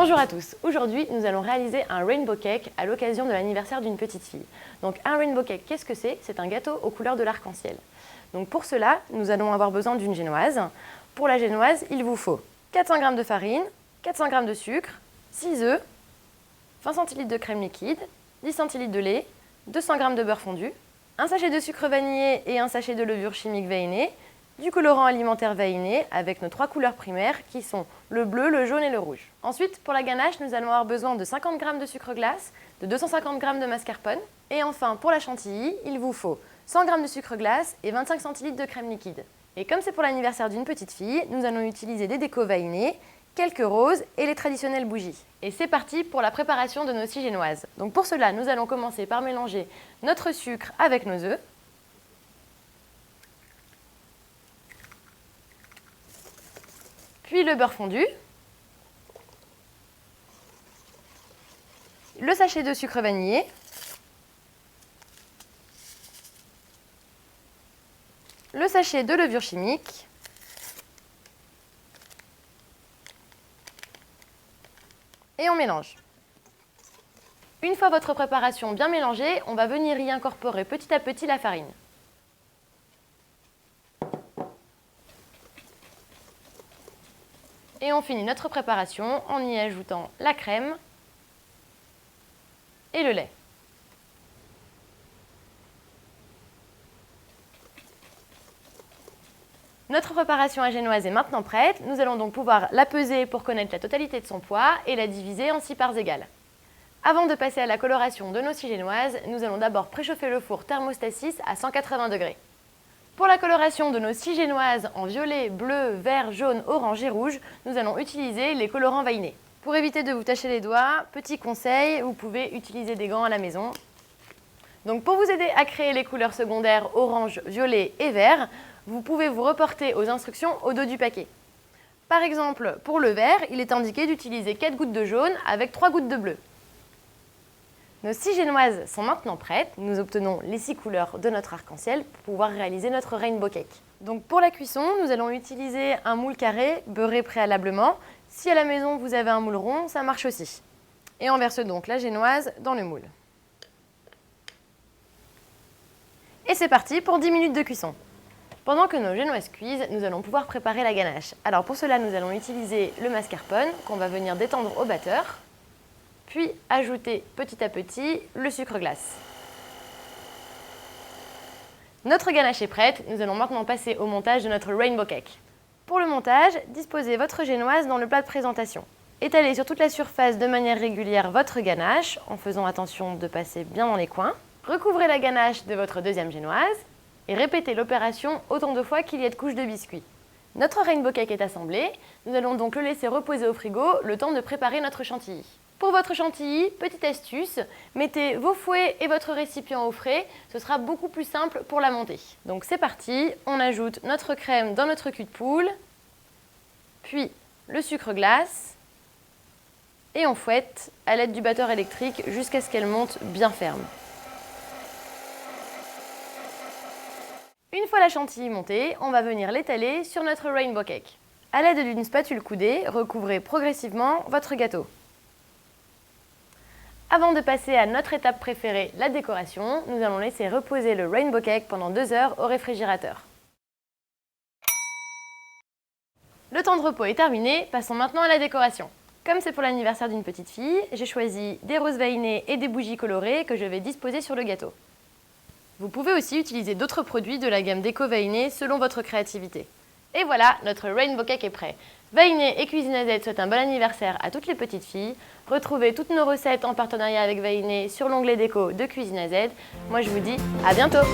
Bonjour à tous, aujourd'hui nous allons réaliser un rainbow cake à l'occasion de l'anniversaire d'une petite fille. Donc un rainbow cake, qu'est-ce que c'est? C'est un gâteau aux couleurs de l'arc-en-ciel. Donc pour cela, nous allons avoir besoin d'une génoise. Pour la génoise, il vous faut 400 g de farine, 400 g de sucre, 6 œufs, 20 centilitres de crème liquide, 10 centilitres de lait, 200 g de beurre fondu, un sachet de sucre vanillé et un sachet de levure chimique vanillée, du colorant alimentaire vanillé avec nos 3 couleurs primaires qui sont le bleu, le jaune et le rouge. Ensuite, pour la ganache, nous allons avoir besoin de 50 g de sucre glace, de 250 g de mascarpone. Et enfin, pour la chantilly, il vous faut 100 g de sucre glace et 25 centilitres de crème liquide. Et comme c'est pour l'anniversaire d'une petite fille, nous allons utiliser des décos vanillés, quelques roses et les traditionnelles bougies. Et c'est parti pour la préparation de nos 6 génoises. Donc pour cela, nous allons commencer par mélanger notre sucre avec nos œufs. Puis le beurre fondu, le sachet de sucre vanillé, le sachet de levure chimique, et on mélange. Une fois votre préparation bien mélangée, on va venir y incorporer petit à petit la farine. Et on finit notre préparation en y ajoutant la crème et le lait. Notre préparation à génoise est maintenant prête. Nous allons donc pouvoir la peser pour connaître la totalité de son poids et la diviser en 6 parts égales. Avant de passer à la coloration de nos 6 génoises, nous allons d'abord préchauffer le four thermostat 6 à 180 degrés. Pour la coloration de nos 6 génoises en violet, bleu, vert, jaune, orange et rouge, nous allons utiliser les colorants vanillés. Pour éviter de vous tacher les doigts, petit conseil, vous pouvez utiliser des gants à la maison. Donc pour vous aider à créer les couleurs secondaires orange, violet et vert, vous pouvez vous reporter aux instructions au dos du paquet. Par exemple, pour le vert, il est indiqué d'utiliser 4 gouttes de jaune avec 3 gouttes de bleu. Nos 6 génoises sont maintenant prêtes. Nous obtenons les 6 couleurs de notre arc-en-ciel pour pouvoir réaliser notre rainbow cake. Donc pour la cuisson, nous allons utiliser un moule carré beurré préalablement. Si à la maison vous avez un moule rond, ça marche aussi. Et on verse donc la génoise dans le moule. Et c'est parti pour 10 minutes de cuisson. Pendant que nos génoises cuisent, nous allons pouvoir préparer la ganache. Alors pour cela, nous allons utiliser le mascarpone qu'on va venir détendre au batteur. Puis ajouter petit à petit le sucre glace. Notre ganache est prête, nous allons maintenant passer au montage de notre rainbow cake. Pour le montage, disposez votre génoise dans le plat de présentation. Étalez sur toute la surface de manière régulière votre ganache, en faisant attention de passer bien dans les coins. Recouvrez la ganache de votre deuxième génoise et répétez l'opération autant de fois qu'il y a de couches de biscuit. Notre rainbow cake est assemblé, nous allons donc le laisser reposer au frigo le temps de préparer notre chantilly. Pour votre chantilly, petite astuce, mettez vos fouets et votre récipient au frais, ce sera beaucoup plus simple pour la monter. Donc c'est parti, on ajoute notre crème dans notre cul de poule, puis le sucre glace, et on fouette à l'aide du batteur électrique jusqu'à ce qu'elle monte bien ferme. Une fois la chantilly montée, on va venir l'étaler sur notre rainbow cake. À l'aide d'une spatule coudée, recouvrez progressivement votre gâteau. Avant de passer à notre étape préférée, la décoration, nous allons laisser reposer le rainbow cake pendant 2 heures au réfrigérateur. Le temps de repos est terminé, passons maintenant à la décoration. Comme c'est pour l'anniversaire d'une petite fille, j'ai choisi des roses vanillées et des bougies colorées que je vais disposer sur le gâteau. Vous pouvez aussi utiliser d'autres produits de la gamme déco vanillée selon votre créativité. Et voilà, notre rainbow cake est prêt. Vahiné et Cuisine à Z souhaitent un bon anniversaire à toutes les petites filles. Retrouvez toutes nos recettes en partenariat avec Vahiné sur l'onglet déco de Cuisine à Z. Moi je vous dis à bientôt!